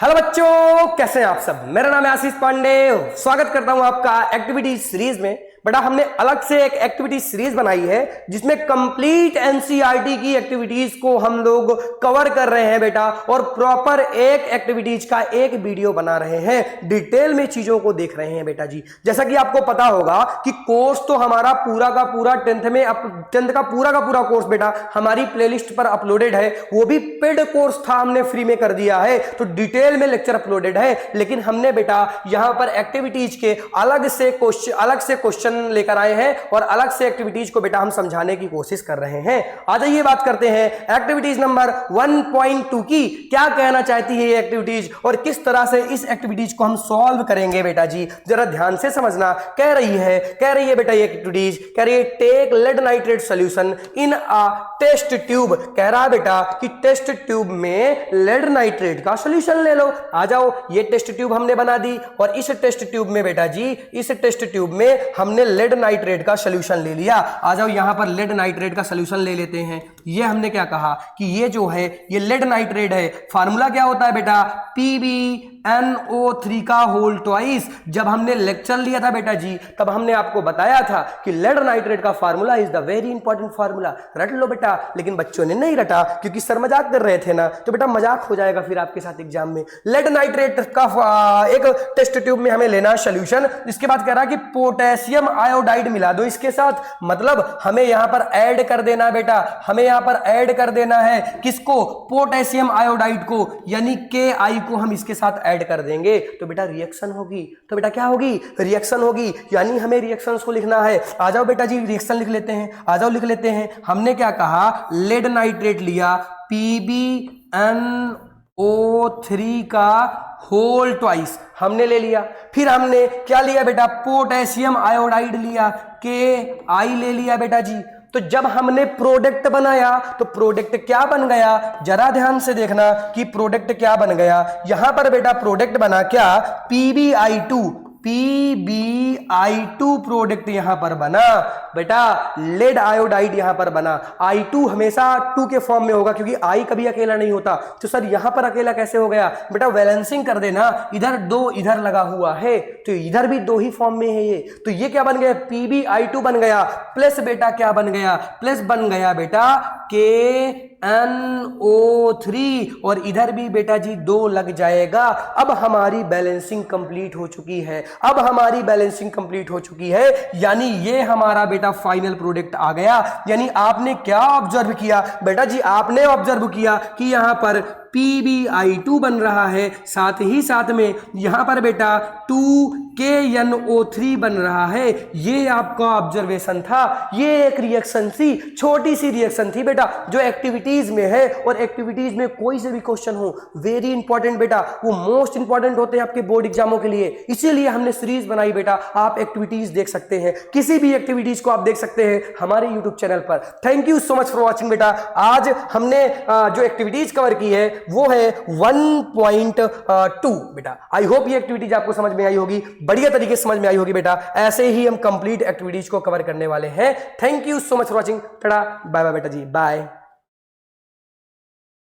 Hello बच्चों, कैसे हैं आप सब। मेरा नाम है आशीष पांडे। स्वागत करता हूं आपका एक्टिविटी सीरीज में। बेटा हमने अलग से एक एक्टिविटी सीरीज बनाई है जिसमें कंप्लीट एनसीईआरटी की एक्टिविटीज को हम लोग कवर कर रहे हैं बेटा, और प्रॉपर एक एक्टिविटीज का एक वीडियो बना रहे हैं, डिटेल में चीजों को देख रहे हैं बेटा जी। जैसा कि आपको पता होगा कि कोर्स तो हमारा पूरा का पूरा टेंथ का पूरा कोर्स बेटा हमारी प्लेलिस्ट पर अपलोडेड है। वो भी पेड कोर्स था, हमने फ्री में कर दिया है, तो डिटेल में लेक्चर अपलोडेड है। लेकिन हमने बेटा यहां पर एक्टिविटीज के अलग से क्वेश्चन लेकर आए हैं और अलग से एक्टिविटीज को बेटा हम समझाने की कोशिश कर रहे हैं। आ जाइए बात करते हैं एक्टिविटीज नंबर 1.2 की। क्या कहना चाहती है ये एक्टिविटीज और किस तरह से इस एक्टिविटीज को हम सॉल्व करेंगे बेटा जी, जरा ध्यान से समझना। कह रही है बेटा ये एक्टिविटीज कह रही है take lead nitrate solution in a test tube. कह रहा है बेटा कि टेस्ट ट्यूब में लेड नाइट्रेट का सॉल्यूशन ले लो। आ जाओ, ये टेस्ट ट्यूब हमने बना दी और इस टेस्ट ट्यूब में बेटा जी, इस टेस्ट ट्यूब में हमने लेड नाइट्रेट का सॉल्यूशन ले लिया। आ जाओ यहां पर लेड नाइट्रेट का सॉल्यूशन ले लेते हैं। ये हमने क्या कहा कि ये जो है ये लेड नाइट्रेट है। फार्मूला क्या होता है बेटा, PbNO3 का होल ट्वाइस। जब हमने लेक्चर लिया था बेटा जी तब हमने आपको बताया था कि लेड नाइट्रेट का formula is the very important formula. रट लो बेटा, लेकिन बच्चों ने नहीं रटा क्योंकि सर मजाक कर रहे थे ना, तो बेटा मजाक हो जाएगा फिर आपके साथ एग्जाम में। लेड नाइट्रेट का एक टेस्ट ट्यूब में हमें लेना सॉल्यूशन। इसके बाद कह रहा है कि पोटेशियम आयोडाइड मिला दो इसके साथ, मतलब हमें यहां पर ऐड कर देना बेटा, हमें यहां पर ऐड कर देना है किसको, पोटेशियम आयोडाइड को, यानी Ki को हम इसके साथ ऐड कर देंगे तो बेटा रिएक्शन होगी। तो बेटा क्या होगी, रिएक्शन होगी, यानी हमें रिएक्शंस को लिखना है। आ जाओ बेटा जी रिएक्शन लिख लेते हैं, आ जाओ लिख लेते हैं। हमने क्या कहा, लेड नाइट्रेट लिया PbNO3 का होल ट्वाइस हमने ले लिया। फिर हमने क्या लिया बेटा, पोटेशियम आयोडाइड लिया, Ki ले लिया बेटा जी। तो जब हमने प्रोडक्ट बनाया तो प्रोडक्ट क्या बन गया, जरा ध्यान से देखना कि प्रोडक्ट क्या बन गया। यहां पर बेटा प्रोडक्ट बना क्या, PbI2 प्रोडक्ट यहां पर बना बेटा, लेड आयोडाइड यहां पर बना। I2 हमेशा 2 के फॉर्म में होगा क्योंकि I कभी अकेला नहीं होता। तो सर यहां पर अकेला कैसे हो गया, बेटा बैलेंसिंग कर देना, इधर 2 इधर लगा हुआ है तो इधर भी 2 ही फॉर्म में है ये। तो ये क्या बन गया, PbI2 बन गया, प्लस बेटा क्या बन गया, प्लस बन गया बेटा KNO3, और इधर भी बेटा जी 2 लग जाएगा। अब हमारी बैलेंसिंग कंप्लीट हो चुकी है, अब हमारी बैलेंसिंग कंप्लीट हो चुकी है, यानी ये हमारा बेटा फाइनल प्रोडक्ट आ गया। यानी आपने क्या ऑब्जर्व किया बेटा जी, आपने ऑब्जर्व किया कि यहां पर PbI2 बन रहा है, साथ ही साथ में यहां पर बेटा 2KNO3 बन रहा है। ये आपका ऑब्जर्वेशन था, ये एक रिएक्शन थी, छोटी सी रिएक्शन थी बेटा जो एक्टिविटीज में है। और एक्टिविटीज में कोई से भी क्वेश्चन हो, वेरी इंपॉर्टेंट बेटा, वो मोस्ट इंपॉर्टेंट होते हैं आपके बोर्ड एग्जामों के लिए। इसीलिए हमने सीरीज बनाई बेटा, आप एक्टिविटीज देख सकते हैं, किसी भी एक्टिविटीज को आप देख सकते हैं हमारे यूट्यूब चैनल पर। Thank you so much for watching बेटा। आज हमने जो एक्टिविटीज कवर की है वो है 1.2 बेटा। आई होप ये एक्टिविटीज आपको समझ में आई होगी, बढ़िया तरीके से समझ में आई होगी बेटा। ऐसे ही हम कंप्लीट एक्टिविटीज को कवर करने वाले हैं। Thank you so much for watching. टाटा बाय बाय बेटा जी, बाय।